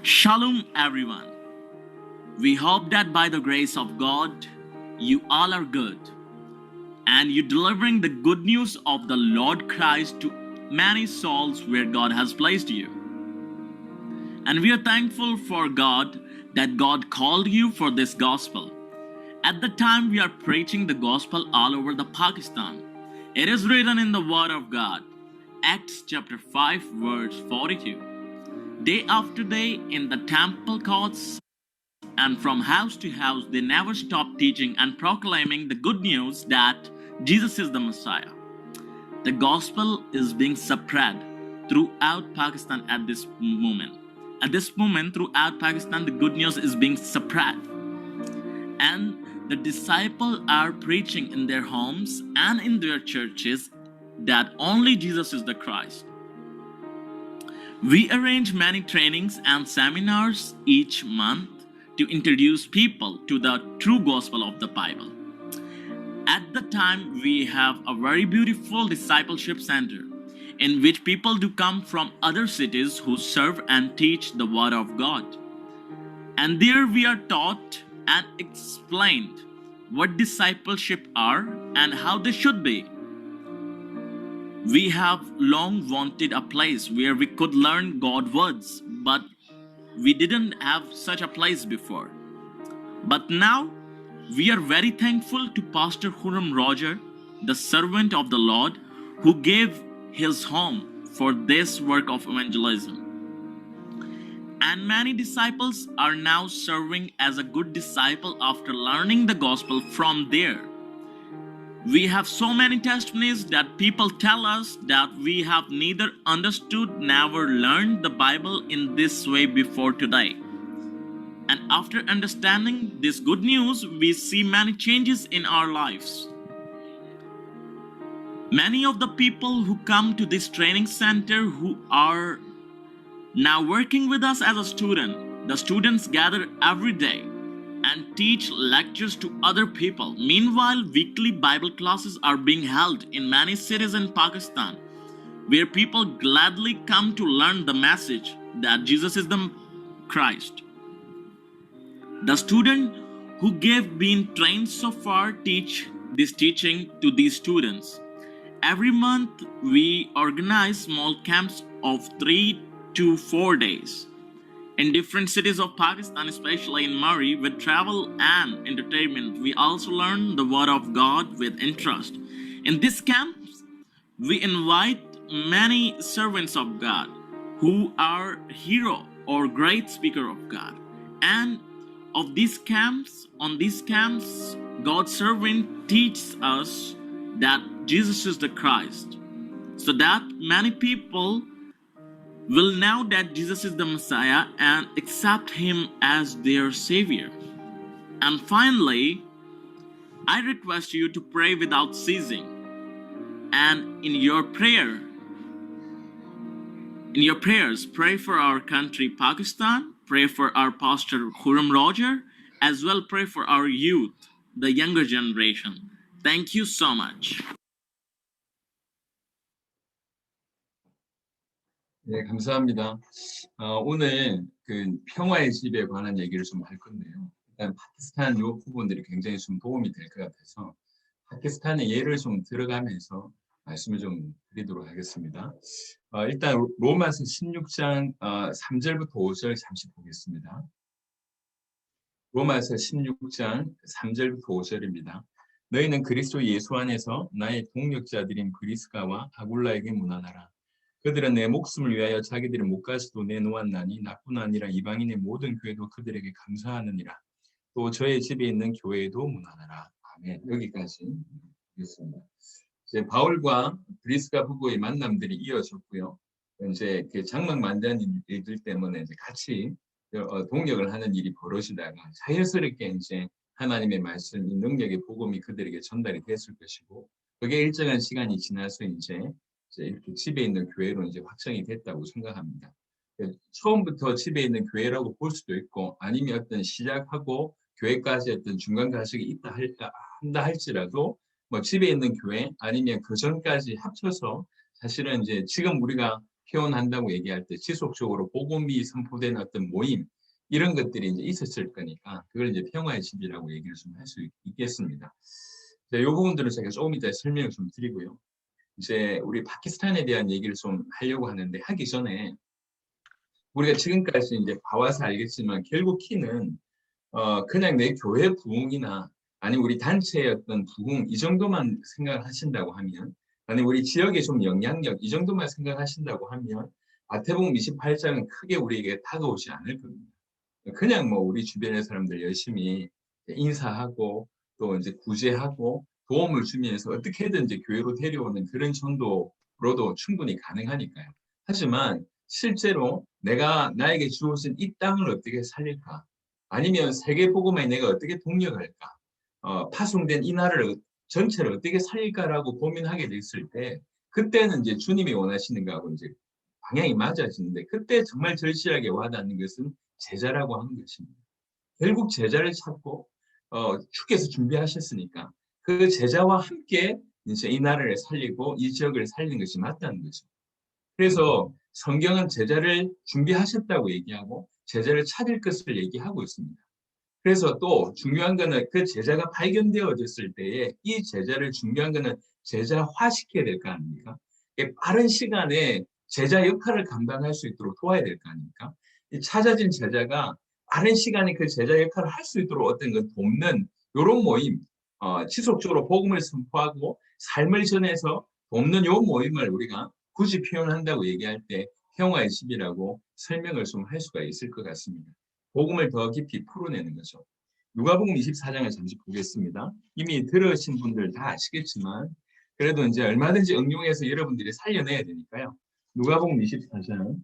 Shalom, everyone. We hope that by the grace of God, you all are good and you're delivering the good news of the Lord Christ to many souls where God has placed you. And we are thankful for God that God called you for this gospel. At the time we are preaching the gospel all over the Pakistan, it is written in the Word of God, Acts chapter 5, verse 42. Day after day in the temple courts and from house to house, they never stopped teaching and proclaiming the good news that Jesus is the Messiah. The gospel is being spread throughout Pakistan at this moment. At this moment, throughout Pakistan, the good news is being spread. And the disciples are preaching in their homes and in their churches that only Jesus is the Christ. We arrange many trainings and seminars each month to introduce people to the true gospel of the Bible. At the time, we have a very beautiful discipleship center in which people do come from other cities who serve and teach the Word of God. And there we are taught and explained what discipleship are and how they should be. We have long wanted a place where we could learn God's words, but we didn't have such a place before. But now we are very thankful to Pastor Huram Roger, the servant of the Lord, who gave his home for this work of evangelism. And many disciples are now serving as a good disciple after learning the gospel from there. We have so many testimonies that people tell us that we have neither understood nor learned the Bible in this way before today. And after understanding this good news, we see many changes in our lives. Many of the people who come to this training center who are now working with us as a student, the students gather every day and teach lectures to other people. Meanwhile, weekly Bible classes are being held in many cities in Pakistan, where people gladly come to learn the message that Jesus is the Christ. The student who gave been trained so far teach this teaching to these students. Every month we organize small camps of 3 to 4 days in different cities of Pakistan, especially in Murray, with travel and entertainment. We also learn the Word of God with interest. In these camps, we invite many servants of God who are hero or great speaker of God. And on these camps, God's servant teaches us that Jesus is the Christ, so that many people will know that Jesus is the Messiah and accept him as their Savior. And finally, I request you to pray without ceasing. And in your prayers, pray for our country, Pakistan, pray for our Pastor Huram Roger, as well pray for our youth, the younger generation. Thank you so much. 네, 감사합니다. 오늘 그 평화의 집에 관한 얘기를 좀 할 건데요. 일단 파키스탄 요 부분들이 굉장히 좀 도움이 될 것 같아서 파키스탄의 예를 좀 들어가면서 말씀을 좀 드리도록 하겠습니다. 일단 로마서 16장 3절부터 5절 잠시 보겠습니다. 로마서 16장 3절부터 5절입니다. 너희는 그리스도 예수 안에서 나의 동력자들인 브리스가와 아굴라에게 문안하라. 그들은 내 목숨을 위하여 자기들의 목까지도 내놓았나니 나뿐 아니라 이방인의 모든 교회도 그들에게 감사하느니라. 또 저의 집에 있는 교회에도 문안하라. 아멘. 여기까지 보겠습니다. 이제 바울과 브리스가 부부의 만남들이 이어졌고요. 이제 그 장막 만드는 일들 때문에 이제 같이 동력을 하는 일이 벌어지다가 자연스럽게 이제 하나님의 말씀, 이 능력의 복음이 그들에게 전달이 됐을 것이고, 그게 일정한 시간이 지나서 이제 이렇게 집에 있는 교회로 이제 확정이 됐다고 생각합니다. 처음부터 집에 있는 교회라고 볼 수도 있고, 아니면 어떤 시작하고 교회까지 어떤 중간 과정이 있다 한다 할지라도, 뭐 집에 있는 교회 아니면 그 전까지 합쳐서 사실은 이제 지금 우리가 표현한다고 얘기할 때 지속적으로 복음이 선포되는 어떤 모임 이런 것들이 이제 있었을 거니까 그걸 이제 평화의 집이라고 얘기를 좀 할 수 있겠습니다. 이 부분들은 제가 조금 이따 설명을 좀 드리고요. 이제 우리 파키스탄에 대한 얘기를 좀 하려고 하는데 하기 전에 우리가 지금까지 이제 봐와서 알겠지만 결국 키는 그냥 내 교회 부흥이나 아니면 우리 단체의 어떤 부흥 이 정도만 생각하신다고 하면 아니 우리 지역의 좀 영향력 이 정도만 생각하신다고 하면 마태복음 28장은 크게 우리에게 다가오지 않을 겁니다. 그냥 뭐 우리 주변의 사람들 열심히 인사하고 또 이제 구제하고 도움을 주면서 어떻게든지 교회로 데려오는 그런 정도로도 충분히 가능하니까요. 하지만 실제로 내가 나에게 주어진 이 땅을 어떻게 살릴까? 아니면 세계 복음에 내가 어떻게 동력할까? 파송된 이 나라를 전체를 어떻게 살릴까라고 고민하게 됐을 때 그때는 이제 주님이 원하시는 거하고 이제 방향이 맞아지는데 그때 정말 절실하게 와닿는 것은 제자라고 하는 것입니다. 결국 제자를 찾고 주께서 준비하셨으니까 그 제자와 함께 이제 이 나라를 살리고 이 지역을 살리는 것이 맞다는 거죠. 그래서 성경은 제자를 준비하셨다고 얘기하고 제자를 찾을 것을 얘기하고 있습니다. 그래서 또 중요한 거는 그 제자가 발견되어졌을 때에 이 제자를 중요한 거는 제자화시켜야 될 거 아닙니까? 빠른 시간에 제자 역할을 감당할 수 있도록 도와야 될 거 아닙니까? 이 찾아진 제자가 빠른 시간에 그 제자 역할을 할 수 있도록 어떤 걸 돕는 이런 모임, 지속적으로 복음을 선포하고 삶을 전해서 돕는 이 모임을 우리가 굳이 표현한다고 얘기할 때 평화의 집이라고 설명을 좀 할 수가 있을 것 같습니다. 복음을 더 깊이 풀어내는 거죠. 누가복음 24장을 잠시 보겠습니다. 이미 들으신 분들 다 아시겠지만 그래도 이제 얼마든지 응용해서 여러분들이 살려내야 되니까요. 누가복음 24장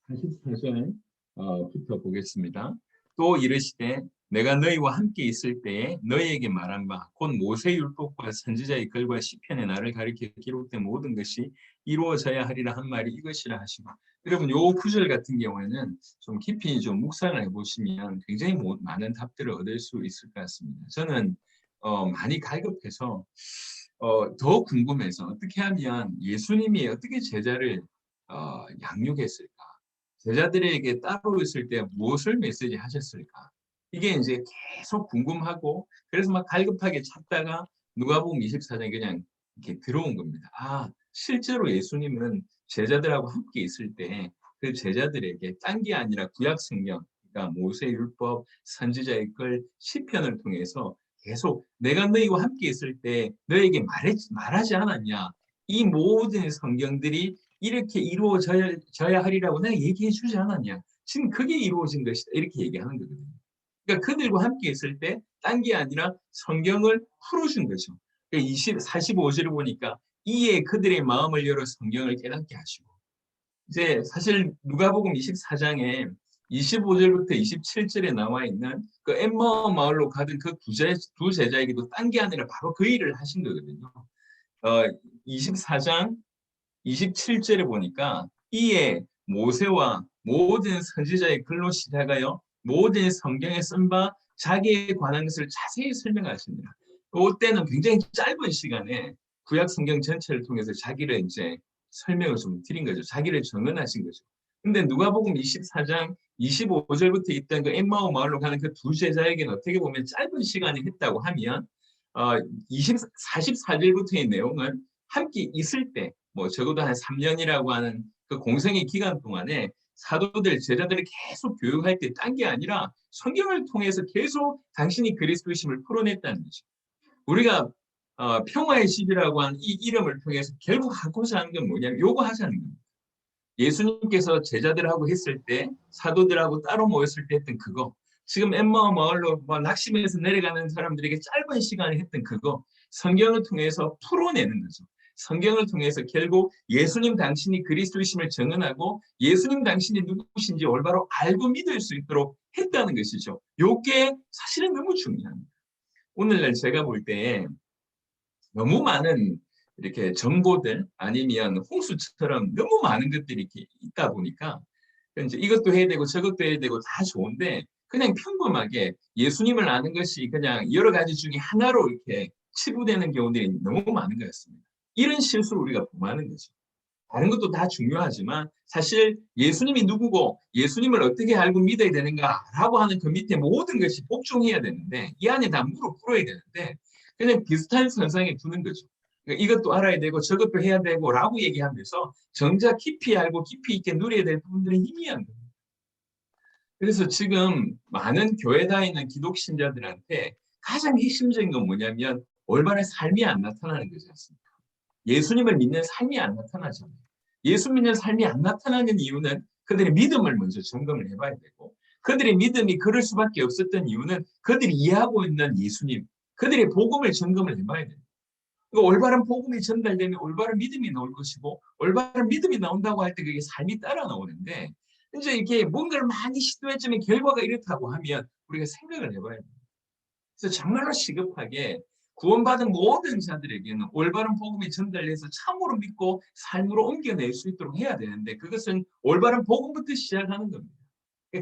44절부터 보겠습니다. 또 이르시되 내가 너희와 함께 있을 때에 너희에게 말한 바 곧 모세율법과 선지자의 글과 시편에 나를 가리켜 기록된 모든 것이 이루어져야 하리라 한 말이 이것이라 하시고 여러분 요 구절 같은 경우에는 좀 깊이 좀 묵상을 해보시면 굉장히 많은 답들을 얻을 수 있을 것 같습니다. 저는 많이 갈급해서 더 궁금해서 어떻게 하면 예수님이 어떻게 제자를 양육했을까? 제자들에게 따로 있을 때 무엇을 메시지 하셨을까? 이게 이제 계속 궁금하고 그래서 막 갈급하게 찾다가 누가복음 24장에 그냥 이렇게 들어온 겁니다. 아, 실제로 예수님은 제자들하고 함께 있을 때 그 제자들에게 딴 게 아니라 구약 성경, 그러니까 모세 율법, 선지자의 글, 시편을 통해서 계속 내가 너희와 함께 있을 때 너에게 말하지 않았냐? 이 모든 성경들이 이렇게 이루어져야 하리라고 내가 얘기해 주지 않았냐? 지금 그게 이루어진 것이다. 이렇게 얘기하는 거거든요. 그러니까 그들과 함께 있을 때 딴 게 아니라 성경을 풀어준 거죠. 그러니까 45절을 보니까 이에 그들의 마음을 열어 성경을 깨닫게 하시고 이제 사실 누가복음 24장에 25절부터 27절에 나와 있는 그 엠마오 마을로 가던 그 두 제자에게도 딴 게 아니라 바로 그 일을 하신 거거든요. 24장 27절에 보니까 이에 모세와 모든 선지자의 글로 시작하여 모든 성경에 쓴 바 자기에 관한 것을 자세히 설명하십니다. 그때는 굉장히 짧은 시간에 구약 성경 전체를 통해서 자기를 이제 설명을 좀 드린 거죠. 자기를 증언하신 거죠. 근데 누가복음 24장 25절부터 있던 그 엠마오 마을로 가는 그 두 제자에게는 어떻게 보면 짧은 시간이 했다고 하면 44절부터의 내용은 함께 있을 때 뭐 적어도 한 3년이라고 하는 그 공생의 기간 동안에 사도들, 제자들을 계속 교육할 때 딴 게 아니라 성경을 통해서 계속 당신이 그리스도이심을 풀어냈다는 거죠. 우리가 평화의 집이라고 하는 이 이름을 통해서 결국 하고자 하는 건 뭐냐면 요거 하자는 겁니다. 예수님께서 제자들하고 했을 때 사도들하고 따로 모였을 때 했던 그거 지금 엠마오 마을로 낙심해서 내려가는 사람들에게 짧은 시간에 했던 그거 성경을 통해서 풀어내는 거죠. 성경을 통해서 결국 예수님 당신이 그리스도이심을 증언하고 예수님 당신이 누구신지 올바로 알고 믿을 수 있도록 했다는 것이죠. 이게 사실은 너무 중요합니다. 오늘날 제가 볼 때 너무 많은 이렇게 정보들 아니면 홍수처럼 너무 많은 것들이 이렇게 있다 보니까 이제 이것도 해야 되고 저것도 해야 되고 다 좋은데 그냥 평범하게 예수님을 아는 것이 그냥 여러 가지 중에 하나로 이렇게 치부되는 경우들이 너무 많은 것 같습니다. 이런 실수를 우리가 범하는 거죠. 다른 것도 다 중요하지만 사실 예수님이 누구고 예수님을 어떻게 알고 믿어야 되는가라고 하는 그 밑에 모든 것이 복종해야 되는데 이 안에 다 무릎 꿇어야 되는데 그냥 비슷한 선상에 두는 거죠. 그러니까 이것도 알아야 되고 저것도 해야 되고 라고 얘기하면서 정작 깊이 알고 깊이 있게 누려야 될 부분들은 희미한 거예요. 그래서 지금 많은 교회 다니는 기독 신자들한테 가장 핵심적인 건 뭐냐면 올바른 삶이 안 나타나는 거지 않습니까? 예수님을 믿는 삶이 안 나타나잖아요. 예수 믿는 삶이 안 나타나는 이유는 그들의 믿음을 먼저 점검을 해봐야 되고 그들의 믿음이 그럴 수밖에 없었던 이유는 그들이 이해하고 있는 예수님, 그들의 복음을 점검을 해봐야 돼요. 올바른 복음이 전달되면 올바른 믿음이 나올 것이고 올바른 믿음이 나온다고 할 때 그게 삶이 따라 나오는데 이제 이렇게 뭔가를 많이 시도했지만 결과가 이렇다고 하면 우리가 생각을 해봐야 돼요. 그래서 정말로 시급하게 구원받은 모든 자들에게는 올바른 복음이 전달해서 참으로 믿고 삶으로 옮겨낼 수 있도록 해야 되는데 그것은 올바른 복음부터 시작하는 겁니다.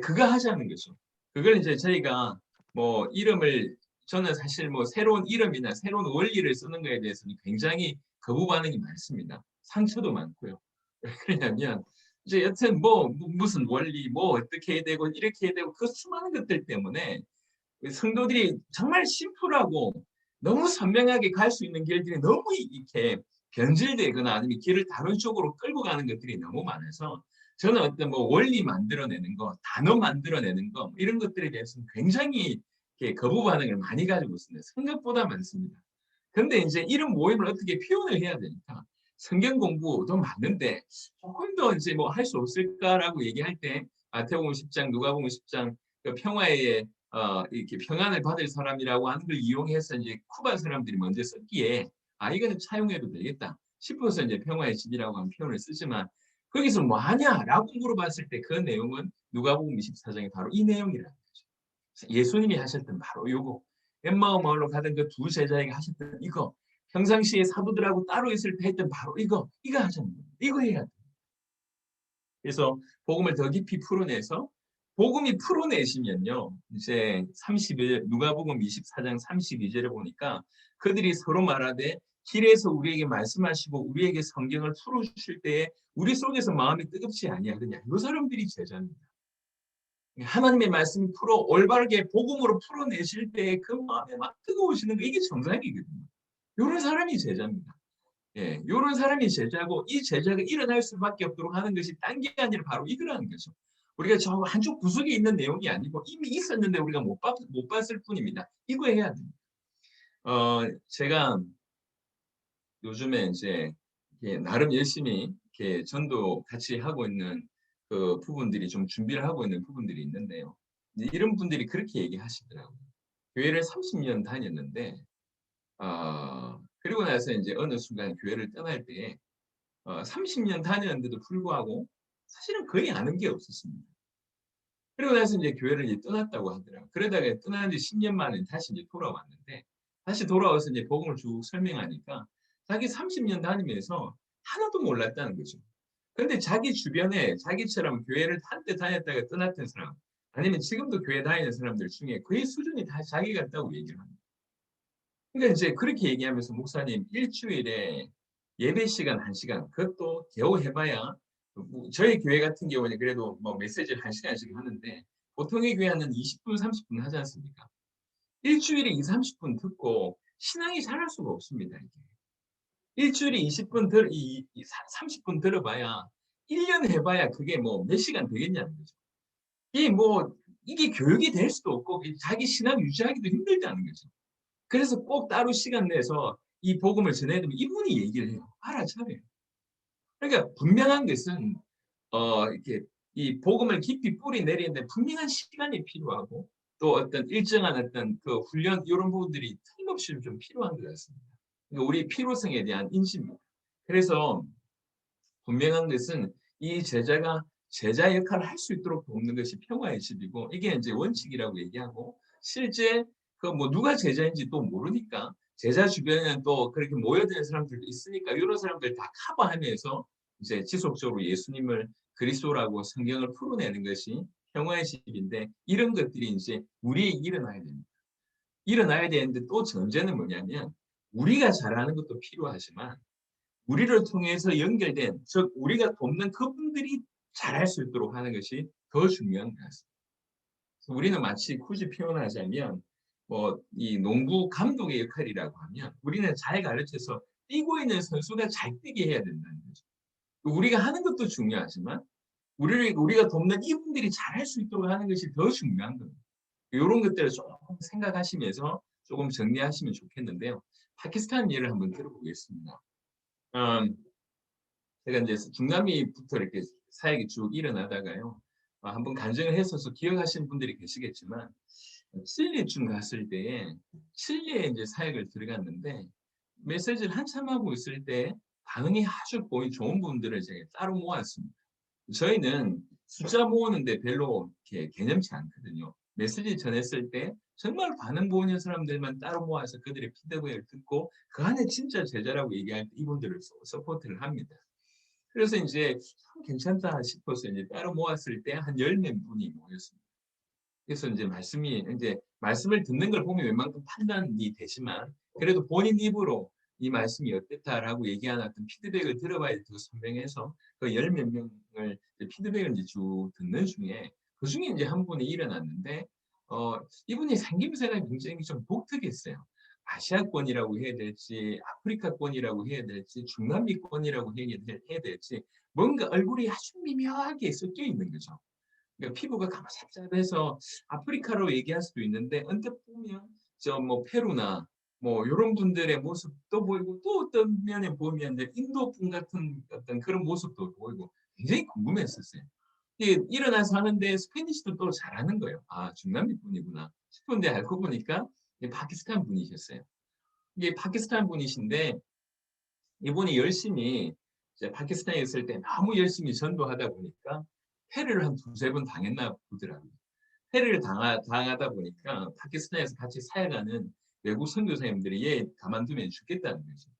그거 하자는 거죠. 그걸 이제 저희가 뭐 이름을 저는 사실 뭐 새로운 이름이나 새로운 원리를 쓰는 거에 대해서는 굉장히 거부 반응이 많습니다. 상처도 많고요. 왜 그러냐면 이제 여튼 뭐 무슨 원리 뭐 어떻게 해야 되고 이렇게 해야 되고 그 수많은 것들 때문에 성도들이 정말 심플하고 너무 선명하게 갈 수 있는 길들이 너무 이렇게 변질되거나 아니면 길을 다른 쪽으로 끌고 가는 것들이 너무 많아서 저는 어떤 뭐 원리 만들어내는 거, 단어 만들어내는 거 이런 것들에 대해서는 굉장히 거부 반응을 많이 가지고 있습니다. 생각보다 많습니다. 근데 이제 이런 모임을 어떻게 표현을 해야 되니까 성경 공부도 맞는데 조금 더 이제 뭐 할 수 없을까라고 얘기할 때 마태복음 10장, 누가복음 10장 그 평화의 이렇게 평안을 받을 사람이라고 하는 걸 이용해서 이제 쿠바 사람들이 먼저 썼기에 이거는 차용해도 되겠다 싶어서 이제 평화의 집이라고 하는 표현을 쓰지만 거기서 뭐 하냐라고 물어봤을 때 그 내용은 누가복음 24장에 바로 이 내용이라는 거죠. 예수님이 하셨던 바로 요거 엠마오 마을로 가던 그 두 제자에게 하셨던 이거 평상시에 사도들하고 따로 있을 때 했던 바로 이거 하자는 거예요. 이거 해야 돼. 그래서 복음을 더 깊이 풀어내서 복음이 풀어내시면요. 이제 32절 누가복음 24장 32절에 보니까 그들이 서로 말하되 길에서 우리에게 말씀하시고 우리에게 성경을 풀어주실 때에 우리 속에서 마음이 뜨겁지 아니하느냐. 이 사람들이 제자입니다. 하나님의 말씀이 올바르게 복음으로 풀어내실 때 그 마음에 막 뜨거우시는 거 이게 정상이거든요. 이런 사람이 제자입니다. 예, 이런 사람이 제자고 이 제자가 일어날 수밖에 없도록 하는 것이 딴 게 아니라 바로 이거라는 거죠. 우리가 저 한쪽 구석에 있는 내용이 아니고 이미 있었는데 우리가 못 봤을 뿐입니다. 이거 해야 됩니다. 제가 요즘에 이제 나름 열심히 이렇게 전도 같이 하고 있는 그 부분들이 좀 준비를 하고 있는 부분들이 있는데요. 이런 분들이 그렇게 얘기하시더라고요. 교회를 30년 다녔는데 그리고 나서 이제 어느 순간 교회를 떠날 때 30년 다녔는데도 불구하고 사실은 거의 아는 게 없었습니다. 그리고 나서 이제 교회를 이제 떠났다고 하더라고요. 그러다가 떠난 지 10년 만에 다시 이제 돌아왔는데 다시 돌아와서 이제 복음을 쭉 설명하니까 자기 30년 다니면서 하나도 몰랐다는 거죠. 그런데 자기 주변에 자기처럼 교회를 한때 다녔다가 떠났던 사람 아니면 지금도 교회 다니는 사람들 중에 거의 수준이 다 자기 같다고 얘기를 합니다. 그러니까 이제 그렇게 얘기하면서 목사님 일주일에 예배 시간 1시간 그것도 겨우 해봐야 저희 교회 같은 경우는 그래도 뭐 메시지를 1시간씩 하는데 보통의 교회는 20분 30분 하지 않습니까? 일주일에 2, 30분 듣고 신앙이 자랄 수가 없습니다. 이게. 일주일에 30분 들어봐야 1년 해봐야 그게 뭐 몇 시간 되겠냐는 거죠. 이게 교육이 될 수도 없고 자기 신앙 유지하기도 힘들다는 거죠. 그래서 꼭 따로 시간 내서 이 복음을 전해드리면 이분이 얘기를 해요. 알아차려요. 그러니까 분명한 것은 이렇게 이 복음을 깊이 뿌리 내리는데 분명한 시간이 필요하고 또 어떤 일정한 어떤 그 훈련 이런 부분들이 틀림없이 좀 필요한 것 같습니다. 그러니까 우리 필요성에 대한 인식입니다. 그래서 분명한 것은 이 제자가 제자 역할을 할 수 있도록 돕는 것이 평화의 집이고 이게 이제 원칙이라고 얘기하고 실제 그 뭐 누가 제자인지 또 모르니까 제자 주변에는 또 그렇게 모여드는 사람들도 있으니까 이런 사람들 다 커버하면서 이제 지속적으로 예수님을 그리스도라고 성경을 풀어내는 것이 평화의 집인데 이런 것들이 이제 우리에게 일어나야 됩니다. 일어나야 되는데 또 전제는 뭐냐면 우리가 잘하는 것도 필요하지만 우리를 통해서 연결된, 즉 우리가 돕는 그분들이 잘할 수 있도록 하는 것이 더 중요한 것 같습니다. 그래서 우리는 마치 굳이 표현하자면 뭐 이 농구 감독의 역할이라고 하면 우리는 잘 가르쳐서 뛰고 있는 선수가 잘 뛰게 해야 된다는 거죠. 우리가 하는 것도 중요하지만 우리가 돕는 이분들이 잘할 수 있도록 하는 것이 더 중요한 겁니다. 요런 것들을 조금 생각하시면서 조금 정리하시면 좋겠는데요. 파키스탄 예를 한번 들어보겠습니다. 음 제가 인제 중남미부터 이렇게 사역이 쭉 일어나다가요. 한번 간증을 했어서 기억하시는 분들이 계시겠지만 칠레쯤 갔을 때에 칠레에 인제 사역을 들어갔는데 메시지를 한참 하고 있을 때 반응이 아주 보이 좋은 분들을 제가 따로 모았습니다. 저희는 숫자 모으는 데 별로 이렇게 개념치 않거든요. 메시지 전했을 때 정말 반응 보이는 사람들만 따로 모아서 그들의 피드백을 듣고 그 안에 진짜 제자라고 얘기할 때 이분들을 서포트를 합니다. 그래서 인제 '참 괜찮다.' 싶어서 인제 따로 모았을 때 한 열 몇 분이 모였습니다. 그래서 인제 말씀을 듣는 걸 보면 웬만큼 판단이 되지만 그래도 본인 입으로 "이 말씀이 어땠다."라고 얘기하는 어떤 피드백을 들어봐야 더 선명해서 그 열 몇 명을 피드백을 인제 쭉 듣는 중에 그중에 인제 한 분이 일어났는데 이분이 생김새가 굉장히 좀 독특했어요. 아시아권이라고 해야 될지 아프리카권이라고 해야 될지 중남미권이라고 해야 될지 뭔가 얼굴이 아주 미묘하게 섞여 있는 거죠. 그러니까 피부가 까무잡잡해서 아프리카로 얘기할 수도 있는데 언뜻 보면 저 뭐 페루나 뭐 요런 분들의 모습도 보이고 또 어떤 면에 보면 이제 인도 분 같은 어떤 그런 모습도 보이고 굉장히 궁금했었어요. 이게 일어나서 하는데 스페니시도 또 잘하는 거예요. '아 중남미 분이구나.' 싶은데 알고 보니까 이게 파키스탄 분이셨어요. 이게 파키스탄 분이신데 이분이 열심히 이제 파키스탄에 있을 때 너무 열심히 전도하다 보니까 패를 한 두세 번 당했나 보더라고요. 패를 당하다 보니까 파키스탄에서 같이 사역하는 외국 선교사님들이 얘 가만두면 죽겠다는 거죠.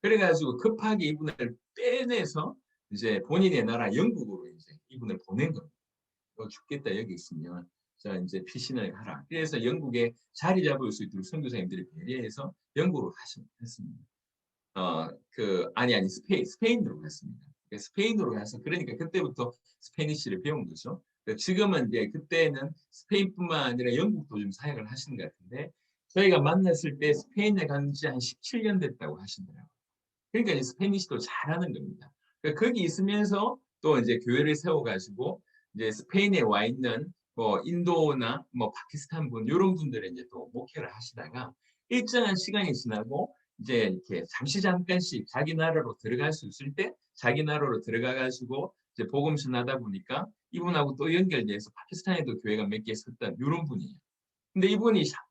그래 가지고 급하게 이분을 빼내서 이제 본인의 나라 영국으로 이제 이분을 보낸 겁니다. "너 죽겠다 여기 있으면. 자 인제 피신을 하라." 그래서 영국에 자리 잡을 수 있도록 선교사님들이 배려해서 영국으로 했습니다. 아니 스페인으로 갔습니다. 스페인으로 가서 그러니까 그때부터 스페니쉬를 배운 거죠. 지금은 이제 그때는 스페인뿐만 아니라 영국도 좀 사역을 하시는 것 같은데 저희가 만났을 때 스페인에 간 지 한 17년 됐다고 하시더라고요. 그러니까 이제 스페니쉬도 잘하는 겁니다. 거기 있으면서 또 이제 교회를 세워 가지고 이제 스페인에 와 있는 뭐 인도나 뭐 파키스탄 분 요런 분들을 인제 또 목회를 하시다가 일정한 시간이 지나고 이제 이렇게 잠깐씩 자기 나라로 들어갈 수 있을 때 자기 나라로 들어가 가지고 이제 복음 전하다 보니까 이분하고 또 연결돼서 파키스탄에도 교회가 몇 개 있었던 요런 분이에요. 근데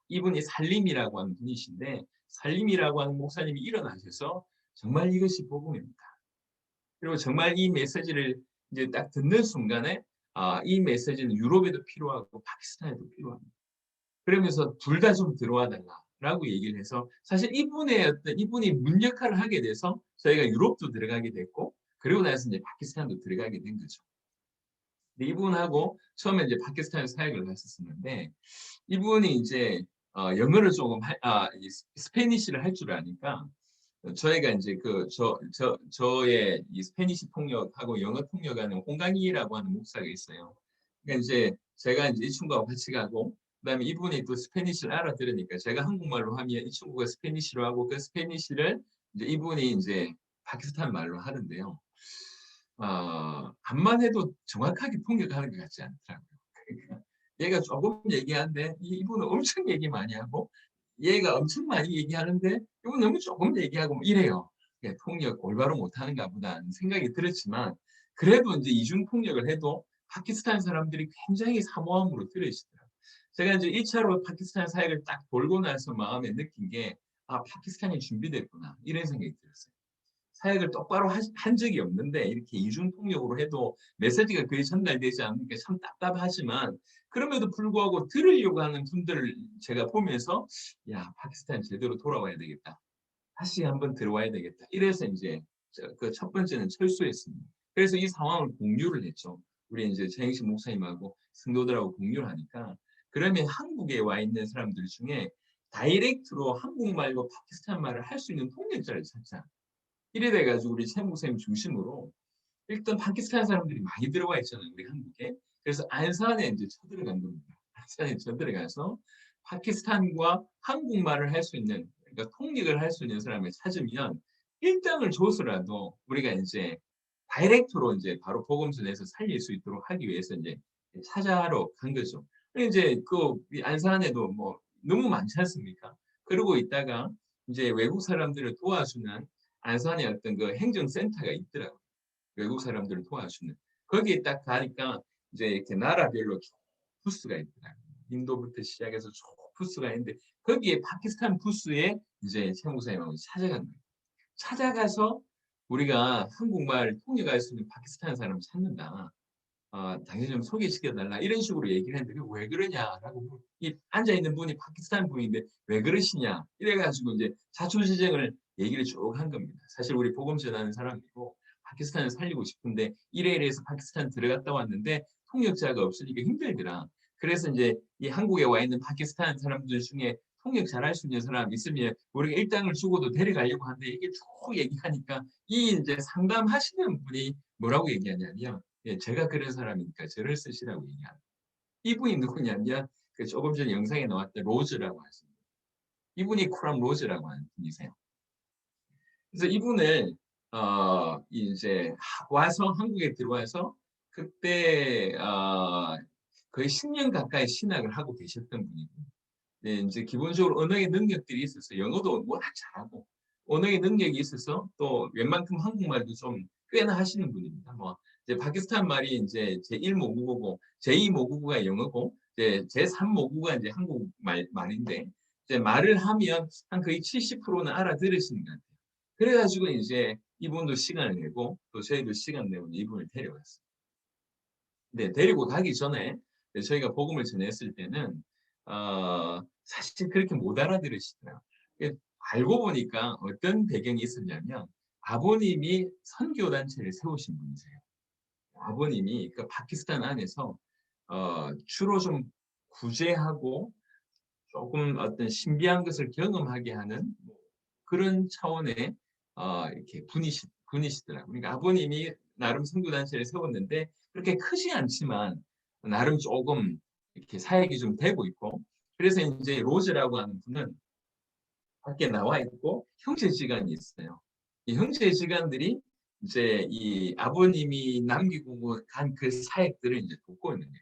이분이 살림이라고 하는 분이신데 살림이라고 하는 목사님이 일어나셔서 정말 이것이 복음입니다. 그리고 정말 이 메시지를 이제 딱 듣는 순간에 이 메시지는 유럽에도 필요하고 파키스탄에도 필요합니다. 그러면서 둘 다 좀 들어와 달라라고 얘기를 해서 사실 이분이 문 역할을 하게 돼서 저희가 유럽도 들어가게 됐고 그리고 나서 이제 파키스탄도 들어가게 된 거죠. 근데 이분하고 처음에 이제 파키스탄에서 사역을 했었었는데 이분이 이제 영어를 조금 이 스페니쉬를 할 줄 아니까 저희가 인제 저의 이 스페니시 통역하고 영어 통역하는 홍강희라고 하는 목사가 있어요. 그러니까 인제 제가 인제 이 친구하고 같이 가고 그다음에 이분이 또 스페니시를 알아들으니까 제가 한국말로 하면 이 친구가 스페니시로 하고 그 스페니시를 이제 이분이 인제 파키스탄 말로 하는데요. 암만 해도 정확하게 통역하는 것 같지 않더라고요. 그러니까 얘가 조금 얘기하는데 이분은 엄청 얘기 많이 하고 얘가 엄청 많이 얘기하는데 이분 너무 조금 얘기하고 뭐 이래요. 통역 올바로 못하는가 보다는 생각이 들었지만 그래도 인제 이중 통역을 해도 파키스탄 사람들이 굉장히 사모함으로 들으시더라고요. 제가 인제 1 차로 파키스탄 사역을 딱 돌고 나서 마음에 느낀 게 '아 파키스탄이 준비됐구나.' 이런 생각이 들었어요. 사역을 똑바로 한 적이 없는데 이렇게 이중 통역으로 해도 메시지가 거의 전달되지 않으니까 참 답답하지만 그럼에도 불구하고 들으려고 하는 분들을 제가 보면서 '야 파키스탄 제대로 돌아와야 되겠다. 다시 한번 들어와야 되겠다.' 이래서 인제 그 첫 번째는 철수했습니다. 그래서 이 상황을 공유를 했죠. 우리 인제 최행식 목사님하고 성도들하고 공유를 하니까 그러면 한국에 와 있는 사람들 중에 다이렉트로 한국말과 파키스탄 말을 할 수 있는 통역자를 찾자. 이래 돼가지고 우리 최 목사님 중심으로 일단 파키스탄 사람들이 많이 들어와 있잖아요, 우리 한국에. 그래서 안산에 이제 쳐들어간 겁니다. 안산에 쳐들어가서 파키스탄과 한국말을 할 수 있는, 그러니까 통역을 할 수 있는 사람을 찾으면 일당을 줘서라도 우리가 이제 다이렉트로 이제 바로 복음 전해서 살릴 수 있도록 하기 위해서 이제 찾아러 간 거죠. 이제 그 안산에도 뭐 너무 많지 않습니까? 그러고 있다가 이제 외국 사람들을 도와주는 안산에 어떤 그 행정센터가 있더라고요. 외국 사람들을 도와주는. 거기에 딱 가니까 이제 이렇게 나라별로 쭉 부스가 있더라고요. 인도부터 시작해서 쭉 부스가 있는데 거기에 파키스탄 부스에 이제 최 목사님하고 찾아간 거예요. 찾아가서 우리가 한국말 통역할 수 있는 파키스탄 사람 찾는다. 당신 좀 소개시켜달라. 이런 식으로 얘기를 했는데 왜 그러냐라고 이 앉아있는 분이 파키스탄 분인데 왜 그러시냐. 이래가지고 이제 자초지종을 얘기를 쭉 한 겁니다. 사실 우리 복음 전하는 사람이고 파키스탄을 살리고 싶은데 이래서 파키스탄 들어갔다 왔는데 통역자가 없으니까 힘들더라. 그래서 이제 이 한국에 와 있는 파키스탄 사람들 중에 통역 잘할 수 있는 사람 있으면 우리가 일당을 주고도 데려가려고 하는데 이게 쭉 얘기하니까 이 이제 상담하시는 분이 뭐라고 얘기하냐면 예, 제가 그런 사람이니까 저를 쓰시라고 얘기합니다. 이분이 누구냐면 그 조금 전에 영상에 나왔던 로즈라고 하십니다. 이분이 쿠람 로즈라고 하는 분이세요. 그래서 이분을 이제 와서 한국에 들어와서 그때 거의 10년 가까이 신학을 하고 계셨던 분이고, 네, 이제 기본적으로 언어의 능력들이 있어서 영어도 워낙 잘하고 언어의 능력이 있어서 또 웬만큼 한국말도 좀 꽤나 하시는 분입니다. 뭐 이제 파키스탄 말이 이제 제1 모국어고 제2 모국어가 영어고 이제 제3 모국어가 이제 말인데 이제 말을 하면 한 거의 70%는 알아들으시는 것 같아요. 그래가지고 이제 이분도 시간을 내고 또 저희도 시간 내고 이분을 데려갔어요. 네, 데리고 가기 전에 저희가 복음을 전했을 때는 사실 그렇게 못 알아들으시더라고요. 알고 보니까 어떤 배경이 있었냐면 아버님이 선교단체를 세우신 분이세요. 아버님이 그 파키스탄 안에서 주로 좀 구제하고 조금 어떤 신비한 것을 경험하게 하는 그런 차원의 이렇게 분이시더라고요. 그러니까 아버님이 나름 선교단체를 세웠는데 그렇게 크지 않지만 나름 조금 이렇게 사역이 좀 되고 있고 그래서 이제 로즈라고 하는 분은 밖에 나와 있고 형제지간이 있어요. 이 형제지간들이 이제 이 아버님이 남기고 간 그 사역들을 이제 돕고 있는 거예요.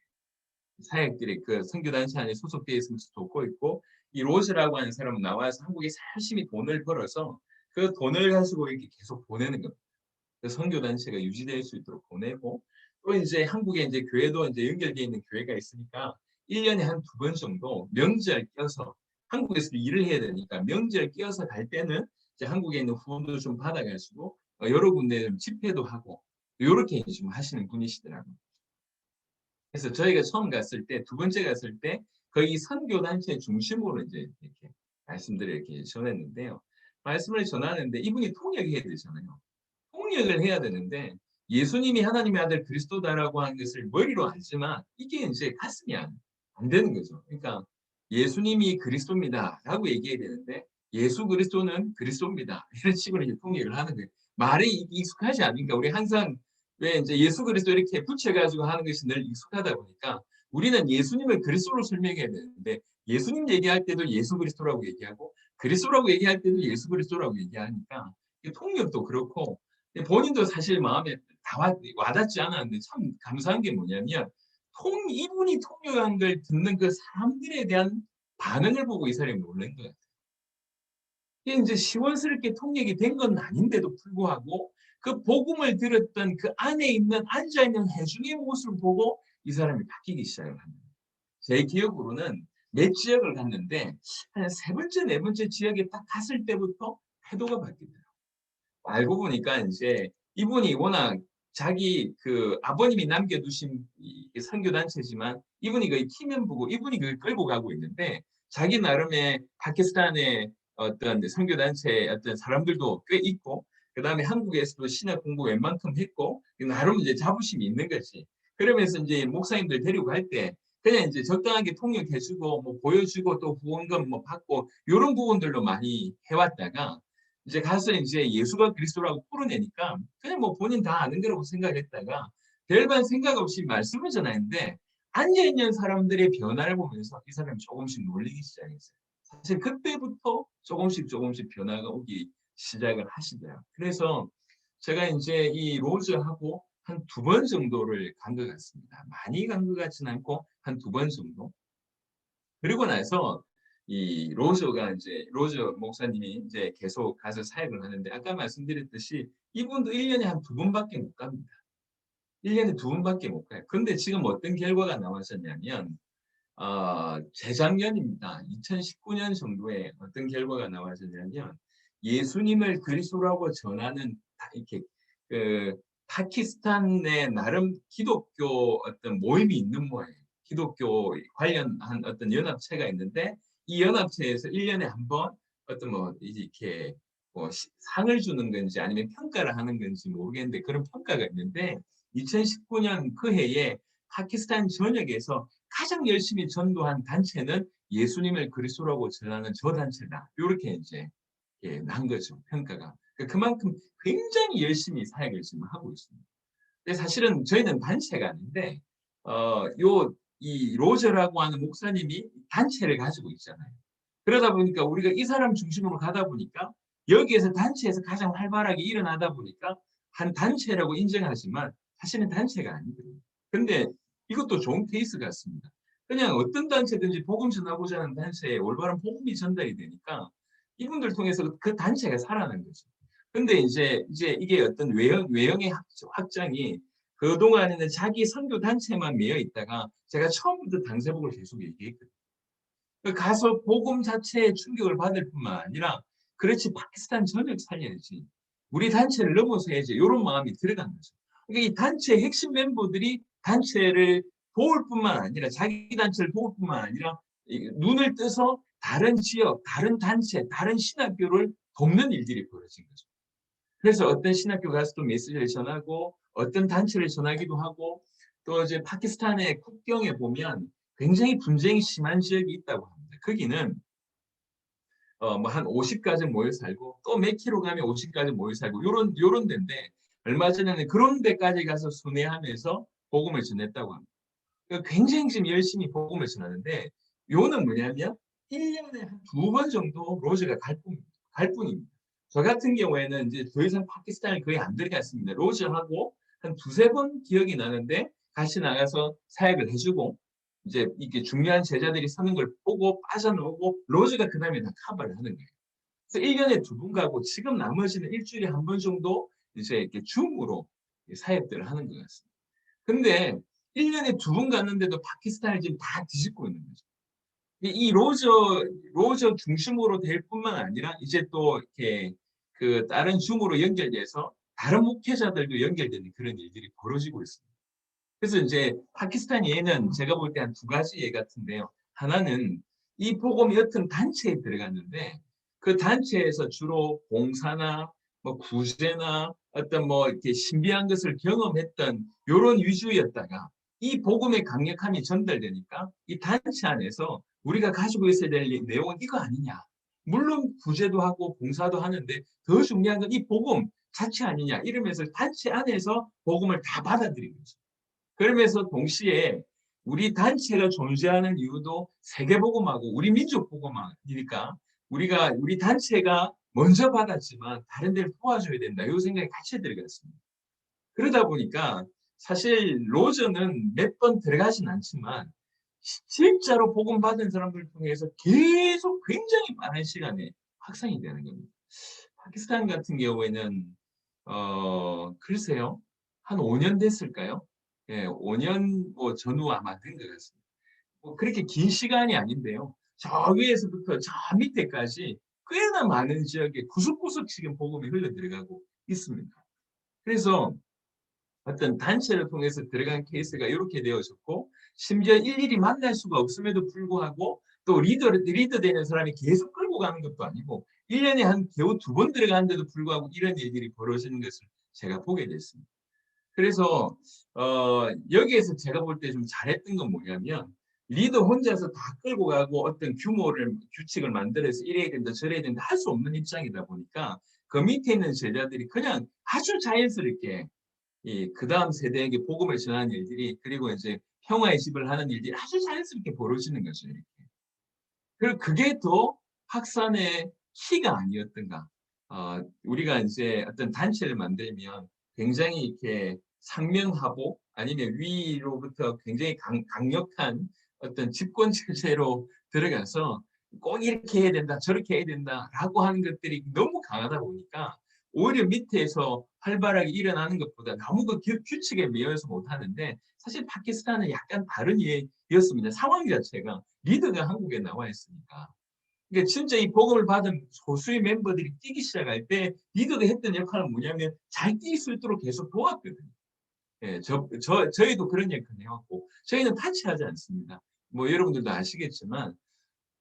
사역들이 그 선교단체 안에 소속되어 있으면서 돕고 있고 이 로즈라고 하는 사람은 나와서 한국에 열심히 돈을 벌어서 그 돈을 가지고 이렇게 계속 보내는 겁니다. 그 선교단체가 유지될 수 있도록 보내고 또 이제 한국에 이제 교회도 이제 연결되어 있는 교회가 있으니까 1년에 한 2번 정도 명절 껴서 한국에서 일을 해야 되니까 명절 끼어서 갈 때는 이제 한국에 있는 후원도 좀 받아가지고 여러 군데 집회도 하고 이렇게 좀 하시는 분이시더라고요. 그래서 저희가 처음 갔을 때, 두 번째 갔을 때 거의 선교단체 중심으로 이제 이렇게 말씀들을 이렇게 전했는데요. 말씀을 전하는데 이분이 통역해야 되잖아요. 통역을 해야 되는데 예수님이 하나님의 아들 그리스도다라고 하는 것을 머리로 알지만 이게 이제 가슴이 안 되는 거죠. 그러니까 예수님이 그리스도입니다라고 얘기해야 되는데 예수 그리스도는 그리스도입니다. 이런 식으로 이제 통역을 하는 거예요. 말이 익숙하지 않으니까 우리 항상 왜 이제 예수 그리스도 이렇게 붙여가지고 하는 것이 늘 익숙하다 보니까 우리는 예수님을 그리스도로 설명해야 되는데 예수님 얘기할 때도 예수 그리스도라고 얘기하고 그리스도라고 얘기할 때도 예수 그리스도라고 얘기하니까 통역도 그렇고 본인도 사실 마음에 다 와닿지 않았는데 참 감사한 게 뭐냐면 이분이 통역한 걸 듣는 그 사람들에 대한 반응을 보고 이 사람이 놀란 거예요. 이게 이제 시원스럽게 통역이 된 건 아닌데도 불구하고 그 복음을 들었던 그 안에 있는 앉아있는 회중의 모습을 보고 이 사람이 바뀌기 시작을 합니다. 제 기억으로는 몇 지역을 갔는데 한 세 번째, 네 번째 지역에 딱 갔을 때부터 태도가 바뀌더라고요. 알고 보니까 이제 이분이 워낙 자기 그 아버님이 남겨두신 선교단체지만 이분이 거의 팀멤버고 이분이 그걸 끌고 가고 있는데 자기 나름의 파키스탄의 어떤 선교단체 어떤 사람들도 꽤 있고 그 다음에 한국에서도 신학 공부 웬만큼 했고 나름 이제 자부심이 있는 거지. 그러면서 이제 목사님들 데리고 갈 때 그냥 이제 적당하게 통역해주고 뭐 보여주고 또 후원금 뭐 받고 이런 부분들로 많이 해왔다가 이제 가서 이제 예수가 그리스도라고 풀어내니까 그냥 뭐 본인 다 아는 거라고 생각했다가 별반 생각 없이 말씀을 전하는데 앉아있는 사람들의 변화를 보면서 이 사람이 조금씩 놀리기 시작했어요. 사실 그때부터 조금씩 변화가 오기 시작을 하시더라고요. 그래서 제가 이제 이 로즈하고 한 두 번 정도를 간 것 같습니다. 많이 간 것 같지는 않고 한 두 번 정도. 그리고 나서 이 로즈 목사님이 이제 계속 가서 사역을 하는데 아까 말씀드렸듯이 이분도 1년에 한 두 번밖에 못 갑니다. 1년에 두 번밖에 못 가요. 근데 지금 어떤 결과가 나왔었냐면 재작년입니다. 2019년 정도에 어떤 결과가 나왔었냐면 예수님을 그리스도라고 전하는 이렇게 그 파키스탄의 나름 기독교 어떤 모임이 있는 모양이에요. 기독교 관련한 어떤 연합체가 있는데 이 연합체에서 1년에 한 번 어떤 뭐 이렇게 뭐 상을 주는 건지 아니면 평가를 하는 건지 모르겠는데 그런 평가가 있는데 2019년 그 해에 파키스탄 전역에서 가장 열심히 전도한 단체는 예수님을 그리스도라고 전하는 저 단체다. 이렇게 이제 난 거죠. 평가가. 그만큼 굉장히 열심히 사역을 지금 하고 있습니다. 근데 사실은 저희는 단체가 아닌데 이 로저라고 하는 목사님이 단체를 가지고 있잖아요. 그러다 보니까 우리가 이 사람 중심으로 가다 보니까 여기에서 단체에서 가장 활발하게 일어나다 보니까 한 단체라고 인정하지만 사실은 단체가 아니거든요. 근데 이것도 좋은 케이스 같습니다. 그냥 어떤 단체든지 복음 전하고자 하는 단체에 올바른 복음이 전달이 되니까 이분들 통해서 그 단체가 살아난 거죠. 근데 이제 이게 어떤 외형의 확장이 그동안에는 자기 선교 단체만 매여 있다가 제가 처음부터 당세복을 계속 얘기했거든요. 가서 복음 자체에 충격을 받을 뿐만 아니라 그렇지 파키스탄 전역 살려야지. 우리 단체를 넘어서야지. 이런 마음이 들어간 거죠. 그러니까 이 단체 핵심 멤버들이 단체를 도울 뿐만 아니라 자기 단체를 도울 뿐만 아니라 눈을 떠서 다른 지역, 다른 단체, 다른 신학교를 돕는 일들이 벌어진 거죠. 그래서 어떤 신학교 가서 또 메시지를 전하고 어떤 단체를 전하기도 하고 또 이제 파키스탄의 국경에 보면 굉장히 분쟁이 심한 지역이 있다고 합니다. 거기는 뭐 한 50가지 모여 살고 또 몇 킬로 가면 50가지 모여 살고 요런 데인데 얼마 전에는 그런 데까지 가서 순회하면서 복음을 전했다고 합니다. 그러니까 굉장히 지금 열심히 복음을 전하는데 요는 뭐냐면 1년에 한 두 번 정도 로즈가 갈 뿐입니다. 저 같은 경우에는 이제 더 이상 파키스탄을 거의 안 들어갔습니다. 로즈하고 한 두세 번 기억이 나는데 같이 나가서 사역을 해주고 이제 이게 중요한 제자들이 서는 걸 보고 빠져나오고 로즈가 그 다음에 다 커버를 하는 거예요. 그래서 1년에 두 번 가고 지금 나머지는 일주일에 한 번 정도 이제 이렇게 줌으로 사역들을 하는 것 같습니다. 근데 1년에 두 번 갔는데도 파키스탄을 지금 다 뒤집고 있는 거죠. 이 로저 중심으로 될 뿐만 아니라 이제 또 이렇게 그 다른 줌으로 연결돼서 다른 목회자들도 연결되는 그런 일들이 벌어지고 있습니다. 그래서 이제 파키스탄 예는 제가 볼 때 한 두 가지 예 같은데요. 하나는 이 복음이 어떤 단체에 들어갔는데 그 단체에서 주로 봉사나 뭐 구제나 어떤 뭐 이렇게 신비한 것을 경험했던 이런 위주였다가 이 복음의 강력함이 전달되니까 이 단체 안에서 우리가 가지고 있어야 될 내용은 이거 아니냐. 물론 구제도 하고 봉사도 하는데 더 중요한 건 이 복음 자체 아니냐. 이러면서 단체 안에서 복음을 다 받아들인 거죠. 그러면서 동시에 우리 단체가 존재하는 이유도 세계복음하고 우리 민족복음이니까 우리 단체가 먼저 받았지만 다른 데를 도와줘야 된다. 이 생각이 같이 들어갔습니다. 그러다 보니까 사실 로저는 몇 번 들어가진 않지만 실제로 복음 받은 사람들 통해서 계속 굉장히 빠른 시간에 확산이 되는 겁니다. 파키스탄 같은 경우에는 글쎄요. 한 5년 됐을까요? 예, 5년 뭐 전후 아마 된 것 같습니다. 뭐 그렇게 긴 시간이 아닌데요. 저 위에서부터 저 밑에까지 꽤나 많은 지역에 구석구석 지금 복음이 흘러 들어가고 있습니다. 그래서 어떤 단체를 통해서 들어간 케이스가 이렇게 되어졌고 심지어 일일이 만날 수가 없음에도 불구하고 또 리더 되는 사람이 계속 끌고 가는 것도 아니고 1년에 한 겨우 두 번 들어가는데도 불구하고 이런 일들이 벌어지는 것을 제가 보게 됐습니다. 그래서 여기에서 제가 볼 때 좀 잘했던 건 뭐냐면 리더 혼자서 다 끌고 가고 어떤 규칙을 만들어서 이래야 된다 저래야 된다 할 수 없는 입장이다 보니까 그 밑에 있는 제자들이 그냥 아주 자연스럽게 그 다음 세대에게 복음을 전하는 일들이, 그리고 이제 평화의 집을 하는 일들이 아주 자연스럽게 벌어지는 거죠. 이렇게. 그리고 그게 더 확산의 키가 아니었던가. 우리가 이제 어떤 단체를 만들면 굉장히 이렇게 상명하복 아니면 위로부터 굉장히 강력한 어떤 집권 체제로 들어가서 꼭 이렇게 해야 된다, 저렇게 해야 된다라고 하는 것들이 너무 강하다 보니까 오히려 밑에서 활발하게 일어나는 것보다 너무 그 규칙에 매여서 못하는데, 사실 파키스탄은 약간 다른 예였습니다. 상황 자체가 리더가 한국에 나와 있으니까. 그러니까 진짜 이 복음을 받은 소수의 멤버들이 뛰기 시작할 때 리더가 했던 역할은 뭐냐면 잘 뛸 수 있도록 계속 도왔거든요. 예, 저희도 그런 역할을 해왔고, 저희는 타치하지 않습니다. 뭐 여러분들도 아시겠지만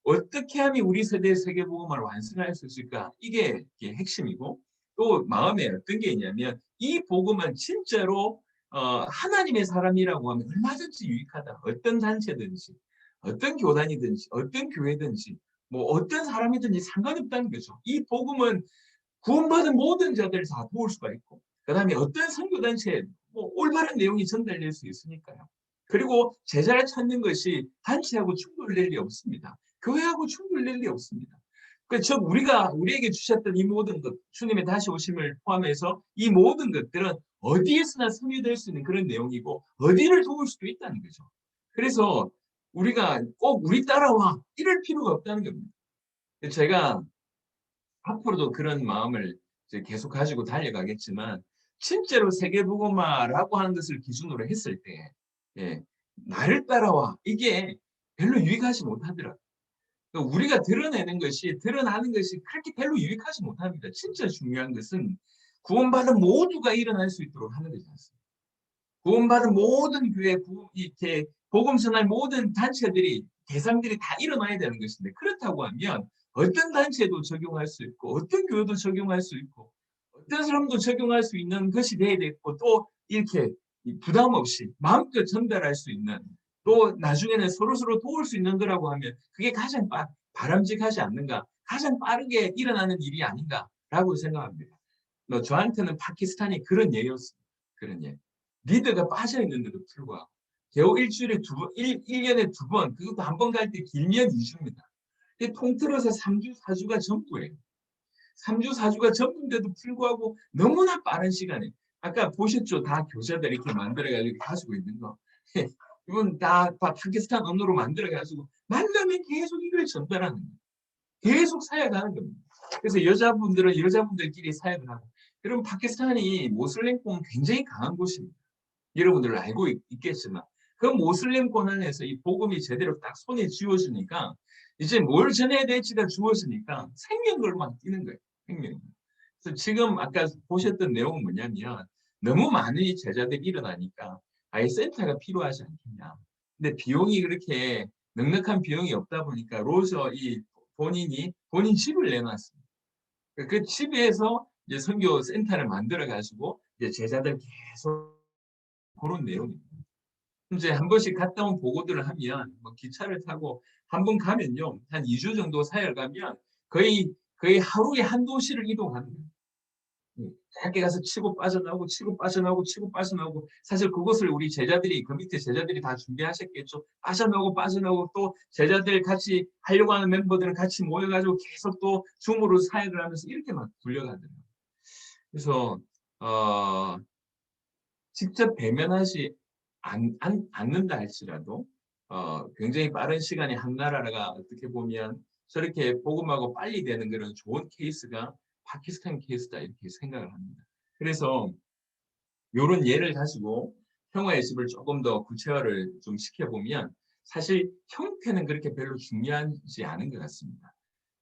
어떻게 하면 우리 세대의 세계복음화를 완성할 수 있을까? 이게 핵심이고, 또 마음에 어떤 게 있냐면 이 복음은 진짜로 하나님의 사람이라고 하면 얼마든지 유익하다. 어떤 단체든지, 어떤 교단이든지, 어떤 교회든지, 뭐 어떤 사람이든지 상관없다는 거죠. 이 복음은 구원받은 모든 자들을 다 도울 수가 있고, 그 다음에 어떤 선교단체에 뭐 올바른 내용이 전달될 수 있으니까요. 그리고 제자를 찾는 것이 단체하고 충돌될 리 없습니다. 교회하고 충돌될 리 없습니다. 그래서 우리에게 주셨던 이 모든 것, 주님의 다시 오심을 포함해서 이 모든 것들은 어디에서나 성취될 수 있는 그런 내용이고 어디를 도울 수도 있다는 거죠. 그래서 우리가 꼭 우리 따라와 이럴 필요가 없다는 겁니다. 제가 앞으로도 그런 마음을 이제 계속 가지고 달려가겠지만, 실제로 세계복음화라고 하는 것을 기준으로 했을 때, 예, 나를 따라와 이게 별로 유익하지 못하더라고요. 그러니까 우리가 드러나는 것이 그렇게 별로 유익하지 못합니다. 진짜 중요한 것은 구원받은 모두가 일어날 수 있도록 하는 거지 않습니까? 구원받은 모든 교회, 이렇게 복음 전할 모든 단체들이, 대상들이 다 일어나야 되는 것인데, 그렇다고 하면 어떤 단체도 적용할 수 있고 어떤 교회도 적용할 수 있고 어떤 사람도 적용할 수 있는 것이 돼야 되고, 또 이렇게 부담 없이 마음껏 전달할 수 있는, 또 나중에는 서로서로 도울 수 있는 거라고 하면 그게 가장 바람직하지 않는가, 가장 빠르게 일어나는 일이 아닌가라고 생각합니다. 저한테는 파키스탄이 그런 예였습니다. 그런 예. 리더가 빠져 있는데도 불구하고 겨우 일주일에 두 번, 1년에 두 번, 그것도 한 번 갈 때 길면 2주입니다. 통틀어서 3주, 4주가 전부예요. 3주, 4주가 전부인데도 불구하고 너무나 빠른 시간에, 아까 보셨죠? 다 교사들 이렇게 만들어가지고 가지고 있는 거. 이건 다 파키스탄 언어로 만들어가지고 만나면 계속 이걸 전달하는 거예요. 계속 사역하는 겁니다. 그래서 여자분들은 여자분들끼리 사역을 하고, 여러분 파키스탄이 모슬렘권 굉장히 강한 곳입니다. 여러분들 알고 있겠지만 그 모슬렘권 안에서 이 복음이 제대로 딱 손에 쥐어주니까 이제 뭘 전해야 될지가 주어지니까 생명을 막 뛰는 거예요. 생명. 그래서 지금 아까 보셨던 내용은 뭐냐면, 너무 많은 제자들이 일어나니까 아예 센터가 필요하지 않겠냐. 근데 비용이 그렇게 넉넉한 비용이 없다 보니까 로저 본인 집을 내놨습니다. 그 집에서 이제 선교 센터를 만들어 가지고 이제 제자들 계속 그런 내용입니다. 이제 한 번씩 갔다 온 보고들을 하면, 뭐 기차를 타고 한 번 가면요, 한 2주 정도 사열 가면 거의 하루에 한 도시를 이동하는 거예요. 짧게 가서 치고 빠져나오고 치고 빠져나오고 치고 빠져나오고, 사실 그것을 우리 제자들이, 그 밑에 제자들이 다 준비하셨겠죠. 빠져나오고 빠져나오고, 또 제자들 같이 하려고 하는 멤버들은 같이 모여가지고 계속 또 줌으로 사역을 하면서 이렇게 막 굴려가더라고요. 그래서 직접 대면하지 않는다 할지라도 굉장히 빠른 시간에 한 나라가 어떻게 보면 저렇게 복음하고 빨리 되는 그런 좋은 케이스가 파키스탄 케이스다, 이렇게 생각을 합니다. 그래서 이런 예를 가지고 평화의 집을 조금 더 구체화를 좀 시켜보면, 사실 형태는 그렇게 별로 중요하지 않은 것 같습니다.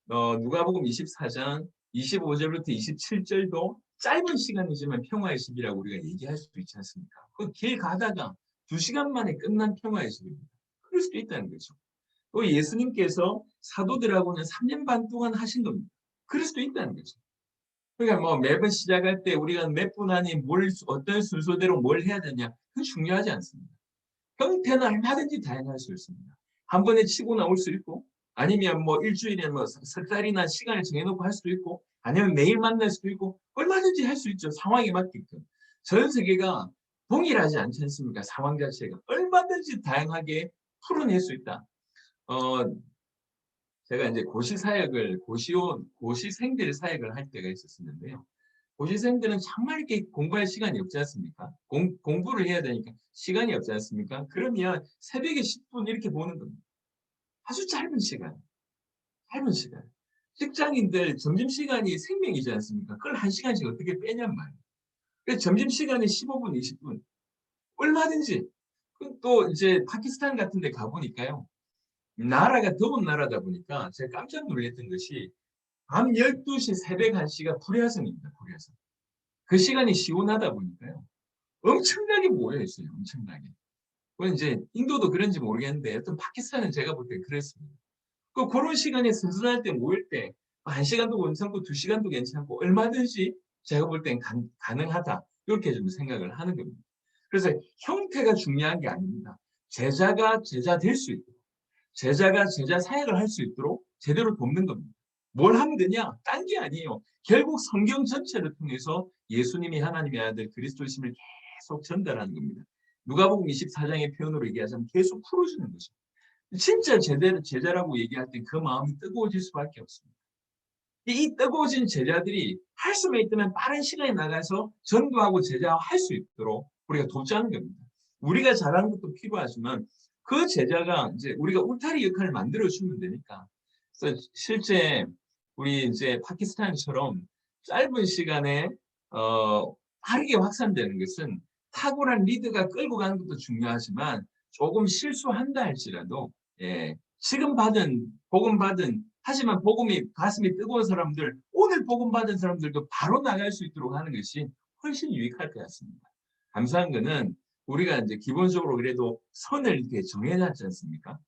누가복음 24장 25절부터 27절도 짧은 시간이지만 평화의 집이라고 우리가 얘기할 수도 있지 않습니까? 그 길 가다가 2시간 만에 끝난 평화의 집입니다. 그럴 수도 있다는 거죠. 또 예수님께서 사도들하고는 3년 반 동안 하신 겁니다. 그럴 수도 있다는 거죠. 그러니까 뭐 매번 시작할 때 우리가 몇 분 안에 어떤 순서대로 뭘 해야 되냐, 그건 중요하지 않습니다. 형태는 얼마든지 다양할 수 있습니다. 한 번에 치고 나올 수 있고, 아니면 뭐 일주일에 뭐 석 달이나 시간을 정해놓고 할 수도 있고, 아니면 매일 만날 수도 있고 얼마든지 할 수 있죠. 상황에 맞게끔. 전 세계가 동일하지 않지 않습니까? 상황 자체가. 얼마든지 다양하게 풀어낼 수 있다. 어, 제가 이제 고시생들 사역을 할 때가 있었는데요. 고시생들은 정말 이렇게 공부할 시간이 없지 않습니까? 공부를 해야 되니까 시간이 없지 않습니까? 그러면 새벽에 10분 이렇게 보는 겁니다. 아주 짧은 시간. 짧은 시간. 직장인들 점심시간이 생명이지 않습니까? 그걸 1시간씩 어떻게 빼냔 말이에요. 그래서 점심시간에 15분, 20분. 얼마든지. 또 이제 파키스탄 같은 데 가보니까요. 나라가 더운 나라다 보니까 제가 깜짝 놀랐던 것이 밤 12시, 새벽 1시가 불야성입니다. 불야성. 그 시간이 시원하다 보니까요. 엄청나게 모여 있어요. 엄청나게. 그건 이제 인도도 그런지 모르겠는데 어떤 파키스탄은 제가 볼 때 그랬습니다. 그런 시간에 선선할 때 모일 때 1시간도 괜찮고 2시간도 괜찮고 얼마든지 제가 볼 땐 가능하다. 이렇게 좀 생각을 하는 겁니다. 그래서 형태가 중요한 게 아닙니다. 제자가 제자 될 수 있도록 제자가 제자 사역을 할 수 있도록 제대로 돕는 겁니다. 뭘 하면 되냐? 딴 게 아니에요. 결국 성경 전체를 통해서 예수님이 하나님의 아들 그리스도이심을 계속 전달하는 겁니다. 누가복음 24장의 표현으로 얘기하자면 계속 풀어주는 거죠. 진짜 제자라고 얘기할 때 그 마음이 뜨거워질 수밖에 없습니다. 이 뜨거워진 제자들이 할 수만 있다면 빠른 시간에 나가서 전도하고 제자할 수 있도록 우리가 돕자는 겁니다. 우리가 잘하는 것도 필요하지만 그 제자가 이제 우리가 울타리 역할을 만들어주면 되니까. 그래서 실제 우리 이제 파키스탄처럼 짧은 시간에 빠르게 확산되는 것은 탁월한 리드가 끌고 가는 것도 중요하지만 조금 실수한다 할지라도 지금 복음 받은 하지만 복음이 가슴이 뜨거운 사람들 오늘 복음 받은 사람들도 바로 나갈 수 있도록 하는 것이 훨씬 유익할 것 같습니다. 감사한 거는 우리가 이제 기본적으로 그래도 선을 이렇게 정해놨지 않습니까?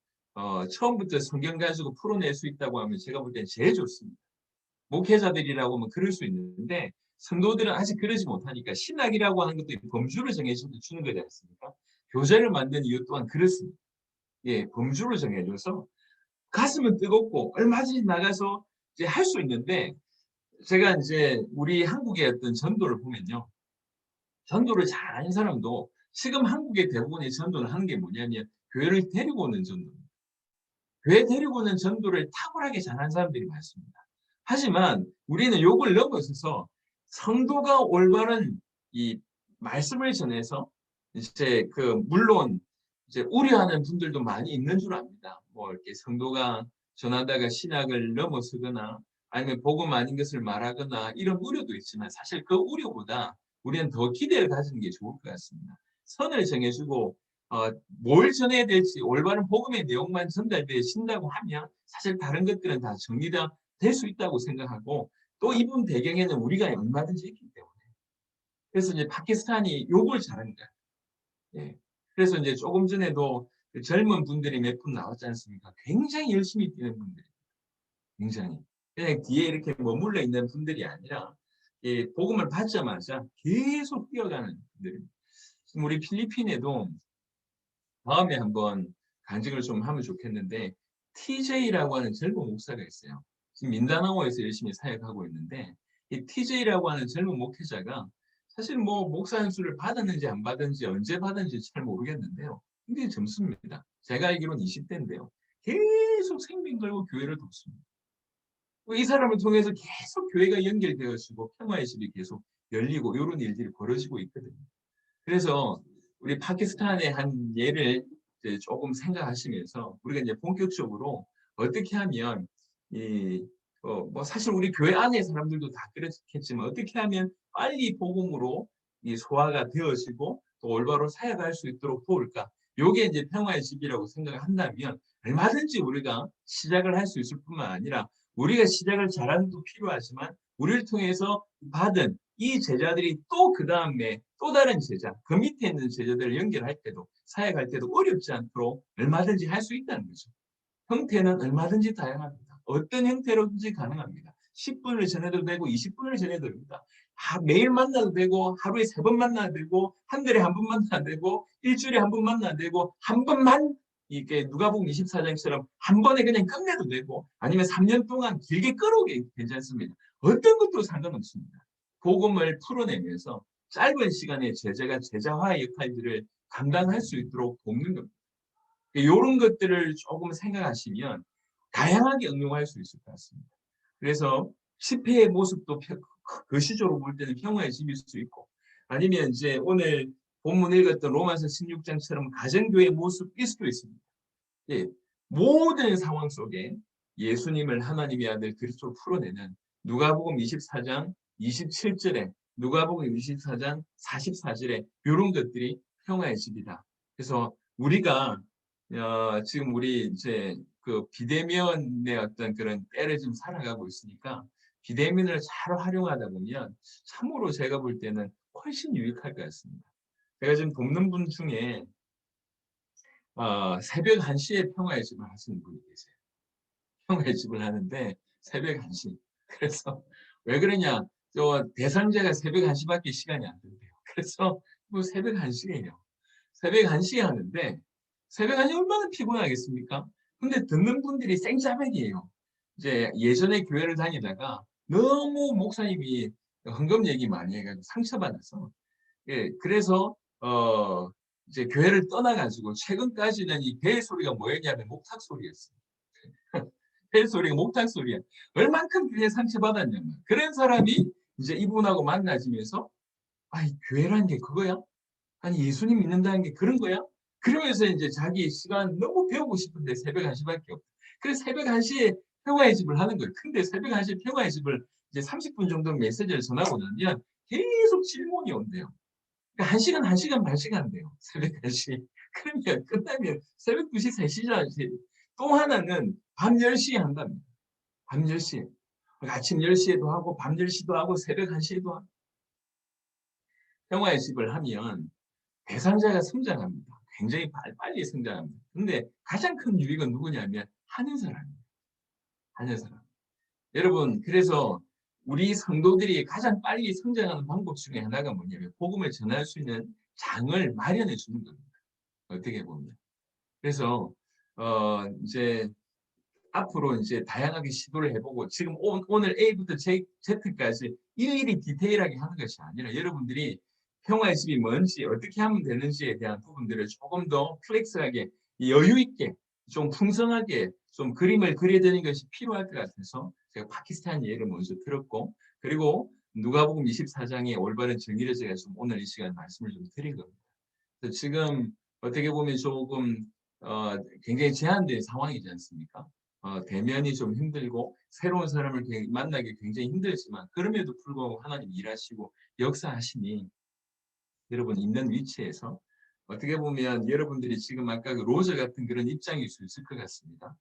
처음부터 성경 가지고 풀어낼 수 있다고 하면 제가 볼 땐 제일 좋습니다. 목회자들이라고 하면 그럴 수 있는데 성도들은 아직 그러지 못하니까 신학이라고 하는 것도 범주를 정해주는 거지 않습니까? 교재를 만든 이유 또한 그렇습니다. 범주를 정해줘서 가슴은 뜨겁고 얼마든지 나가서 이제 할 수 있는데 제가 이제 우리 한국의 어떤 전도를 보면요. 전도를 잘하는 사람도 지금 한국의 대부분의 전도를 하는 게 뭐냐면 교회를 데리고 오는 전도입니다. 교회 데리고 오는 전도를 탁월하게 잘하는 사람들이 많습니다. 하지만 우리는 요걸 넘어서서 성도가 올바른 이 말씀을 전해서 이제 물론 이제 우려하는 분들도 많이 있는 줄 압니다. 뭐 이렇게 성도가 전하다가 신학을 넘어서거나 아니면 복음 아닌 것을 말하거나 이런 우려도 있지만 사실 그 우려보다 우리는 더 기대를 가지는 게 좋을 것 같습니다. 선을 정해주고 뭘 전해야 될지 올바른 복음의 내용만 전달되신다고 하면 사실 다른 것들은 다 정리가 될 수 있다고 생각하고 또 이분 배경에는 우리가 얼마든지 있기 때문에 그래서 이제 파키스탄이 요걸 잘한 거예요. 그래서 이제 조금 전에도 젊은 분들이 몇 분 나왔지 않습니까? 굉장히 열심히 뛰는 분들이 굉장히 그냥 뒤에 이렇게 머물러 있는 분들이 아니라 복음을 받자마자 계속 뛰어가는 분들입니다. 우리 필리핀에도 다음에 한번 간증을 좀 하면 좋겠는데 TJ라고 하는 젊은 목사가 있어요. 지금 민다나오에서 열심히 사역하고 있는데 이 TJ라고 하는 젊은 목회자가 사실 뭐 목사 연수를 받았는지 안 받았는지 언제 받았는지 잘 모르겠는데요. 굉장히 젊습니다. 제가 알기로는 20대인데요. 계속 생명 걸고 교회를 돕습니다. 이 사람을 통해서 계속 교회가 연결되어지고 평화의 집이 계속 열리고 이런 일들이 벌어지고 있거든요. 그래서 우리 파키스탄의 한 예를 조금 생각하시면서 우리가 이제 본격적으로 어떻게 하면 뭐 사실 우리 교회 안에 사람들도 다 그렇겠지만 어떻게 하면 빨리 복음으로 소화가 되어지고 또 올바로 사역할 수 있도록 도울까? 요게 이제 평화의 집이라고 생각을 한다면 얼마든지 우리가 시작을 할 수 있을 뿐만 아니라 우리가 시작을 잘하는 것도 필요하지만 우리를 통해서 받은 이 제자들이 또 그 다음에 또 다른 제자, 그 밑에 있는 제자들을 연결할 때도 사역할 때도 어렵지 않도록 얼마든지 할 수 있다는 거죠. 형태는 얼마든지 다양합니다. 어떤 형태로든지 가능합니다. 10분을 전해도 되고 20분을 전해도 됩니다. 매일 만나도 되고 하루에 3번 만나도 되고 한 달에 한 번 만나도 되고 일주일에 한 번 만나도 되고 한 번만 이게 누가복음 24장처럼 한 번에 그냥 끝내도 되고 아니면 3년 동안 길게 끌어오게 괜찮습니다. 어떤 것도 상관없습니다. 복음을 풀어내면서 짧은 시간에 제자가 제자화의 역할들을 감당할 수 있도록 돕는 겁니다. 이런 것들을 조금 생각하시면 다양하게 응용할 수 있을 것 같습니다. 그래서 10회의 모습도 거시적으로 볼 때는 평화의 집일 수 있고, 아니면 이제 오늘 본문 읽었던 로마서 16장처럼 가정교회의 모습일 수도 있습니다. 예, 모든 상황 속에 예수님을 하나님의 아들 그리스도로 풀어내는 누가복음 24장 27절에 누가복음 24장 44절에 이런 것들이 평화의 집이다. 그래서 우리가 지금 우리 이제 그 비대면의 어떤 그런 때를 좀 살아가고 있으니까 비대면을 잘 활용하다 보면 참으로 제가 볼 때는 훨씬 유익할 것 같습니다. 제가 지금 돕는 분 중에 새벽 1시에 평화의 집을 하시는 분이 계세요. 평화의 집을 하는데 새벽 1시. 그래서 왜 그러냐? 저 대상자가 새벽 1시밖에 시간이 안 된대요. 그래서 뭐 새벽 1시예요. 새벽 1시에 하는데 새벽 1시 얼마나 피곤하겠습니까? 근데 듣는 분들이 생자백이에요. 이제 예전에 교회를 다니다가 너무 목사님이 헌금 얘기 많이 해가지고 상처받아서 예, 그래서 이제 교회를 떠나가지고 최근까지는 이 배 소리가 뭐였냐면 목탁 소리였어요. 배 소리가 목탁 소리야. 얼만큼 교회 상처받았냐면 그런 사람이 이제 이분하고 만나지면서 아이 교회라는 게 그거야? 아니 예수님 믿는다는 게 그런 거야? 그러면서 이제 자기 시간 너무 배우고 싶은데 새벽 1시밖에 없어. 그래서 새벽 1시에 평화의 집을 하는 거예요. 근데 새벽 1시에 평화의 집을 이제 30분 정도 메시지를 전하고 나면 계속 질문이 온대요. 그러니까 1시간, 1시간 반씩 한대요. 새벽 1시. 그러면 끝나면 새벽 2시, 3시잖아요. 또 하나는 밤 10시에 한답니다. 밤 10시에. 아침 10시에도 하고 밤 10시도 하고 새벽 1시에도 하고. 평화의 집을 하면 대상자가 성장합니다. 굉장히 빨리 성장합니다. 근데 가장 큰 유익은 누구냐면 하는 사람입니다. 하는 사람. 여러분, 그래서 우리 성도들이 가장 빨리 성장하는 방법 중에 하나가 뭐냐면 복음을 전할 수 있는 장을 마련해 주는 겁니다. 어떻게 보면. 그래서 이제 앞으로 이제 다양하게 시도를 해보고 지금 오늘 A부터 Z까지 일일이 디테일하게 하는 것이 아니라 여러분들이 평화의 집이 뭔지 어떻게 하면 되는지에 대한 부분들을 조금 더 플렉스하게 여유 있게 좀 풍성하게 좀 그림을 그려드리는 것이 필요할 것 같아서 제가 파키스탄 예를 먼저 들었고 그리고 누가복음 24장의 올바른 정의를 제가 좀 오늘 이 시간 말씀을 좀 드린 겁니다. 그래서 지금 어떻게 보면 조금 굉장히 제한된 상황이지 않습니까? 대면이 좀 힘들고 새로운 사람을 만나기 굉장히 힘들지만 그럼에도 불구하고 하나님 일하시고 역사하시니 여러분 있는 위치에서 어떻게 보면 여러분들이 지금 아까 그 로저 같은 그런 입장일 수 있을 것 같습니다.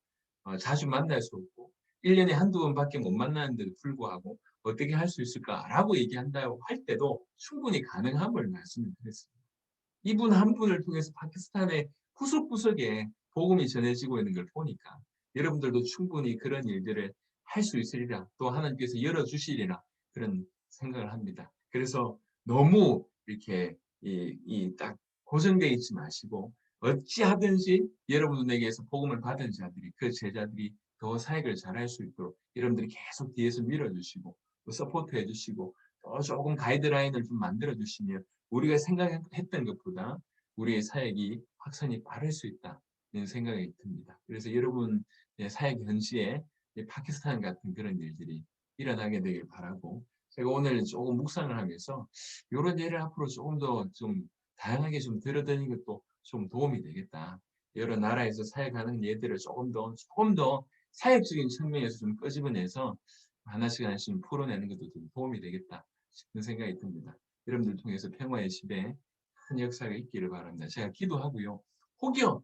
자주 만날 수 없고 1년에 한두 번밖에 못 만나는데도 불구하고 어떻게 할 수 있을까라고 얘기한다고 할 때도 충분히 가능함을 말씀을 드렸습니다. 이분 한 분을 통해서 파키스탄의 구석구석에 복음이 전해지고 있는 걸 보니까 여러분들도 충분히 그런 일들을 할 수 있으리라 또 하나님께서 열어주시리라 그런 생각을 합니다. 그래서 너무 이렇게 딱 고정되어 있지 마시고 어찌하든지 여러분에게서 복음을 받은 자들이 그 제자들이 더 사역을 잘할 수 있도록 여러분들이 계속 뒤에서 밀어주시고 또 서포트해 주시고 또 조금 가이드라인을 좀 만들어 주시면 우리가 생각했던 것보다 우리의 사역이 확산이 빠를 수 있다는 생각이 듭니다. 그래서 여러분 사역 현지에 파키스탄 같은 그런 일들이 일어나게 되길 바라고 제가 오늘 조금 묵상을 하면서 이런 예를 앞으로 조금 더 좀 다양하게 좀 들어드리는 것도 좀 도움이 되겠다. 여러 나라에서 사역하는 예들을 조금 더 사역적인 측면에서 좀 끄집어내서 하나씩 하나씩 풀어내는 것도 좀 도움이 되겠다 싶은 생각이 듭니다. 여러분들 통해서 평화의 집에 큰 역사가 있기를 바랍니다. 제가 기도하고요. 혹여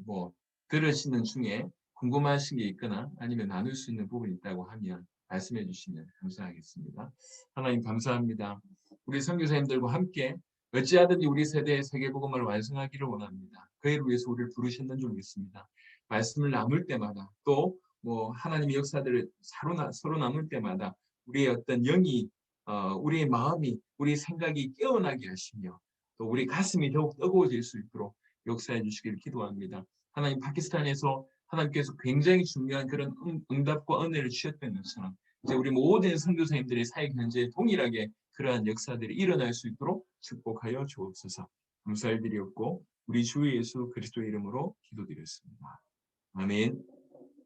뭐 들으시는 중에 궁금하신 게 있거나 아니면 나눌 수 있는 부분이 있다고 하면 말씀해 주시면 감사하겠습니다. 하나님 감사합니다. 우리 선교사님들과 함께 어찌하든지 우리 세대의 세계복음을 완성하기를 원합니다. 그 일을 위해서 우리를 부르셨는 줄 믿습니다. 말씀을 나눌 때마다 또 뭐 하나님의 역사들을 서로 나눌 때마다 우리의 어떤 영이 우리의 마음이 우리 생각이 깨어나게 하시며 또 우리 가슴이 더욱 뜨거워질 수 있도록 역사해 주시기를 기도합니다. 하나님 파키스탄에서 하나님께서 굉장히 중요한 그런 응답과 은혜를 주셨던 것처럼 이제 우리 모든 선교사님들의 사역 현재 동일하게 그러한 역사들이 일어날 수 있도록 축복하여 주옵소서. 감사드리옵고 우리 주 예수 그리스도의 이름으로 기도드렸습니다. 아멘.